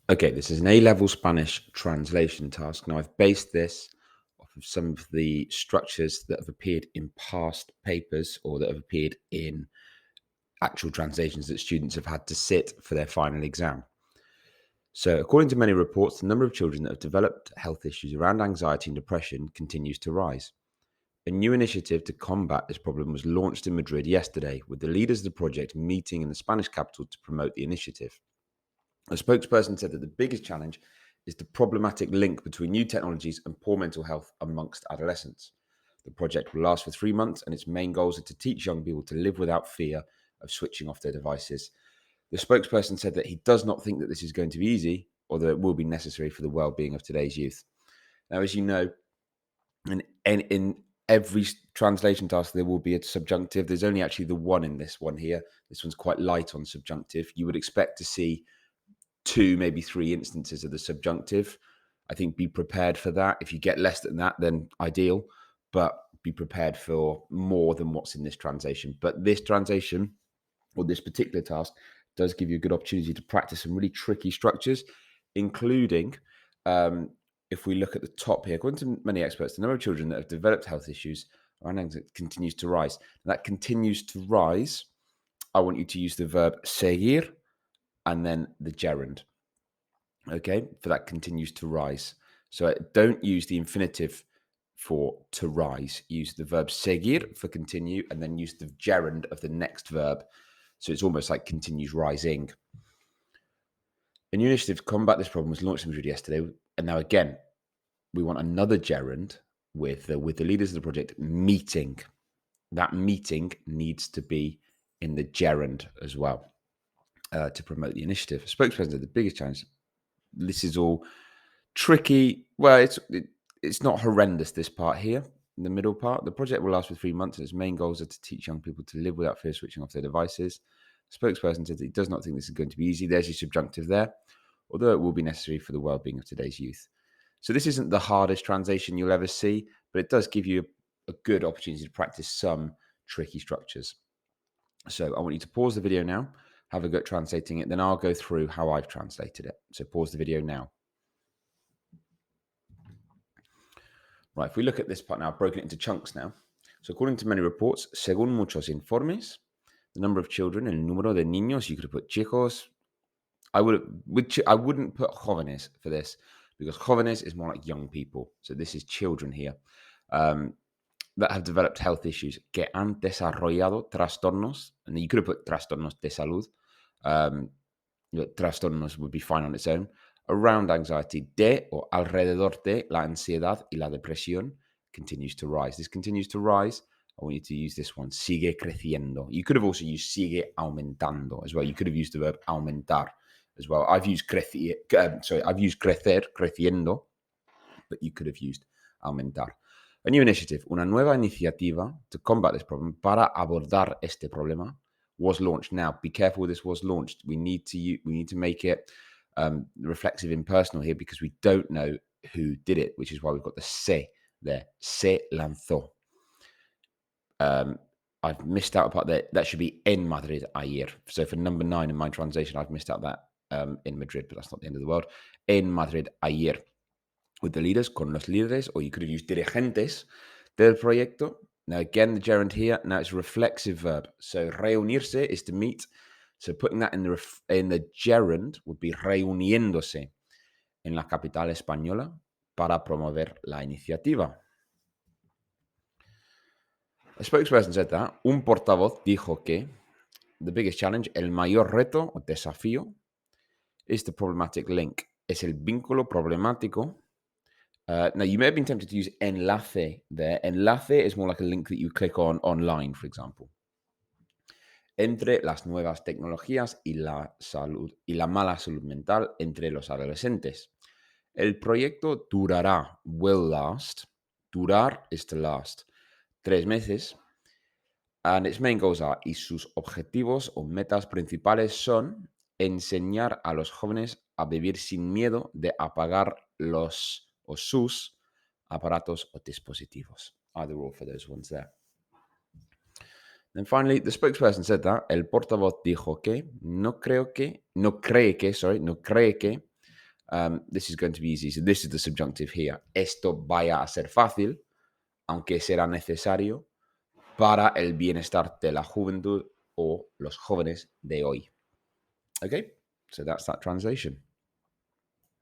Okay, this is an A-level Spanish translation task. Now, I've based this off of some of the structures that have appeared in past papers or that have appeared in actual translations that students have had to sit for their final exam. So, according to many reports, the number of children that have developed health issues around anxiety and depression continues to rise. A new initiative to combat this problem was launched in Madrid yesterday, with the leaders of the project meeting in the Spanish capital to promote the initiative. A spokesperson said that the biggest challenge is the problematic link between new technologies and poor mental health amongst adolescents. The project will last for 3 months, and its main goals are to teach young people to live without fear of switching off their devices. The spokesperson said that he does not think that this is going to be easy or that it will be necessary for the well-being of today's youth. Now, as you know, in every translation task, there will be a subjunctive. There's only actually the one in this one here. This one's quite light on subjunctive. You would expect to see 2, maybe 3 instances of the subjunctive. I think be prepared for that. If you get less than that, then ideal, but be prepared for more than what's in this translation. But this translation, or this particular task, does give you a good opportunity to practice some really tricky structures, including, if we look at the top here, according to many experts, the number of children that have developed health issues continues to rise. And that continues to rise. I want you to use the verb seguir and then the gerund. Okay, for that continues to rise. So don't use the infinitive for to rise. Use the verb seguir for continue, and then use the gerund of the next verb. So it's almost like continues rising. A new initiative to combat this problem was launched in Madrid yesterday, and now again, we want another gerund with the leaders of the project meeting. That meeting needs to be in the gerund as well to promote the initiative. A spokesperson said the biggest challenge. This is all tricky. Well, it's not horrendous, this part here, in the middle part. The project will last for 3 months, and its main goals are to teach young people to live without fear of switching off their devices. The spokesperson said that he does not think this is going to be easy. There's your subjunctive there, although it will be necessary for the well-being of today's youth. So this isn't the hardest translation you'll ever see, but it does give you a good opportunity to practice some tricky structures. So I want you to pause the video now, have a go at translating it, then I'll go through how I've translated it. So pause the video now. Right, if we look at this part now, I've broken it into chunks now. So according to many reports, según muchos informes, the number of children, el número de niños, you could have put chicos. I wouldn't put jóvenes for this because jóvenes is more like young people. So this is children here that have developed health issues, que han desarrollado trastornos, and then you could have put trastornos de salud. Trastornos would be fine on its own. Around anxiety, de or alrededor de la ansiedad y la depresión continues to rise. This continues to rise. I want you to use this one, sigue creciendo. You could have also used sigue aumentando as well. You could have used the verb aumentar as well. I've used crecer, creciendo, but you could have used aumentar. A new initiative, una nueva iniciativa to combat this problem, para abordar este problema, was launched. Now, be careful with this was launched. We need to make it reflexive impersonal here because we don't know who did it, which is why we've got the se there. Se lanzó. I've missed out a part there. That should be en Madrid ayer. So for number 9 in my translation, I've missed out that in Madrid, but that's not the end of the world. En Madrid ayer. With the leaders, con los líderes, or you could have used dirigentes del proyecto. Now, again, the gerund here, now it's a reflexive verb. So reunirse is to meet. So putting that in the gerund would be reuniéndose en la capital española para promover la iniciativa. A spokesperson said that. Un portavoz dijo que the biggest challenge, el mayor reto o desafío, is the problematic link. Es el vínculo problemático. Now, you may have been tempted to use enlace there. Enlace is more like a link that you click on online, for example. Entre las nuevas tecnologías y la mala salud mental entre los adolescentes. El proyecto durará, will last. Durar is to last. 3 meses. And its main goals are, y sus objetivos o metas principales son enseñar a los jóvenes a vivir sin miedo de apagar los o sus aparatos o dispositivos. Either or for those ones there. Then finally, the spokesperson said that el portavoz dijo que no cree que This is going to be easy. So this is the subjunctive here. Esto vaya a ser fácil, aunque será necesario para el bienestar de la juventud o los jóvenes de hoy. Okay, so that's that translation.